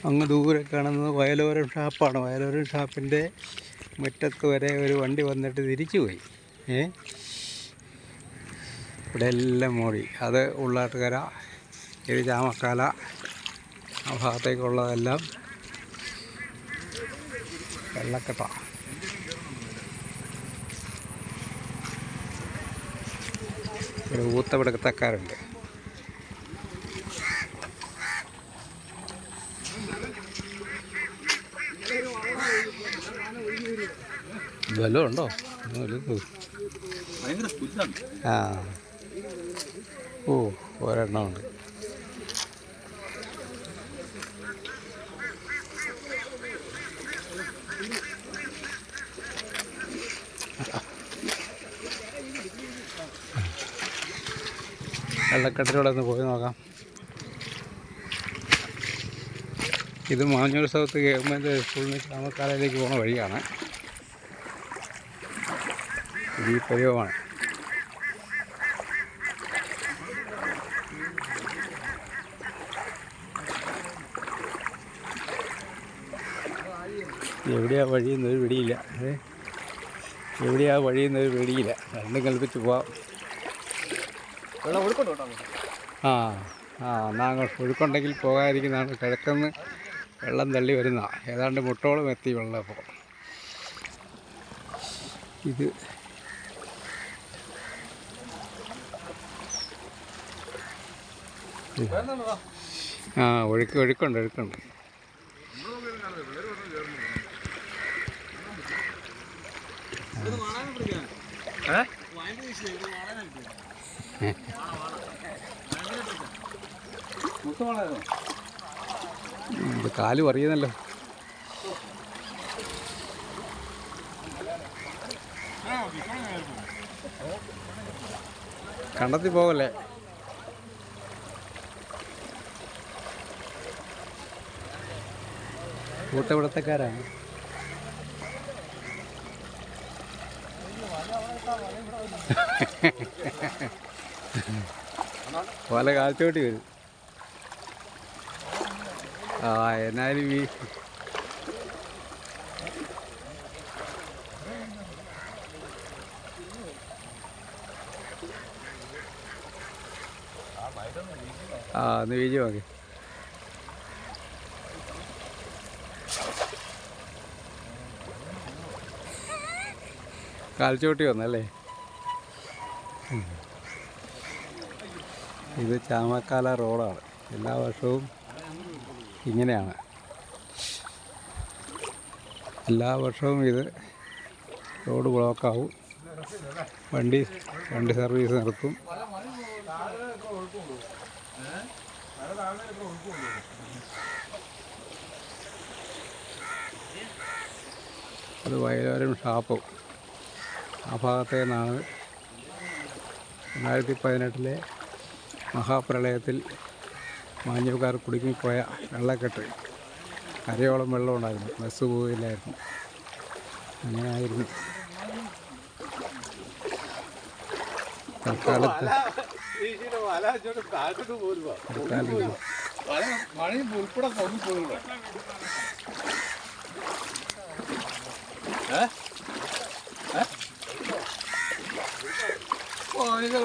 അങ്ങ് ദൂരെ കാണുന്നത് വയലോരം ഷാപ്പാണ്. വയലോരം ഷാപ്പിൻ്റെ മുറ്റത്ത് വരെ ഒരു വണ്ടി വന്നിട്ട് തിരിച്ചു പോയി. ഇവിടെ എല്ലാം മൂടി. അത് ഉള്ളാട്ടുകര, ഇത് ചാമക്കാല, ആ ഭാഗത്തേക്കുള്ളതെല്ലാം വെള്ളക്കെട്ട. ഒരു ഊത്തപിടുത്തക്കാരുണ്ട്. വല്ലതും ഉണ്ടോ? ആ ഓ ഒരെണ്ണം ഉണ്ട്. വെള്ളക്കെട്ടിലൂടെ ഒന്ന് പോയി നോക്കാം. ഇത് മാഞ്ഞൂർ സൗത്ത് ഗവൺമെൻറ് സ്കൂളിന് ചാമക്കാലയിലേക്ക് പോകുന്ന വഴിയാണ്. ഇത് ഈ പരിവമാണ്. എവിടെയാ വഴിയെന്നൊരു പിടിയില്ല. എവിടെയാ വഴിയെന്നൊരു പിടിയില്ല. രണ്ടും കൽപ്പിച്ച് പോവാം. എന്നാൽ അങ്ങോട്ട് ഒഴുക്കുണ്ടെങ്കിൽ പോകാതിരിക്കുന്നതാണ്. കിഴക്കുന്ന് വെള്ളം തള്ളി വരുന്ന ഏതാണ്ട് മുട്ടോളം എത്തി വെള്ളം. അപ്പോൾ ഇത് ഒഴുക്കുണ്ട്. കാല് പറയുന്നല്ലോ. കണ്ടത്തിൽ പോകല്ലേ. കൂട്ടപിടുത്തക്കാരാണ്. പല കാലത്തോട്ടി വരും. എന്നാലും ഈ ഒന്ന് വീഴ്ച നോക്കി. കാൽച്ചോട്ടി വന്നല്ലേ. ഇത് ചാമക്കാല റോഡാണ്. എല്ലാ വർഷവും ഇങ്ങനെയാണ്. എല്ലാ വർഷവും ഇത് റോഡ് ബ്ലോക്കാവും. വണ്ടി സർവീസ് നിർത്തും. അത് വയലോരം ഷാപ്പും ആ ഭാഗത്തു നിന്നാണ് 2018 മഹാപ്രളയത്തിൽ മാഞ്ഞൂക്കാർ കുടുങ്ങിപ്പോയ വെള്ളക്കെട്ട്. കരയോളം വെള്ളം ഉണ്ടായിരുന്നു. ബസ് പോയില്ലായിരുന്നു. അങ്ങനെയായിരുന്നു. തൽക്കാലത്ത് 어, 이거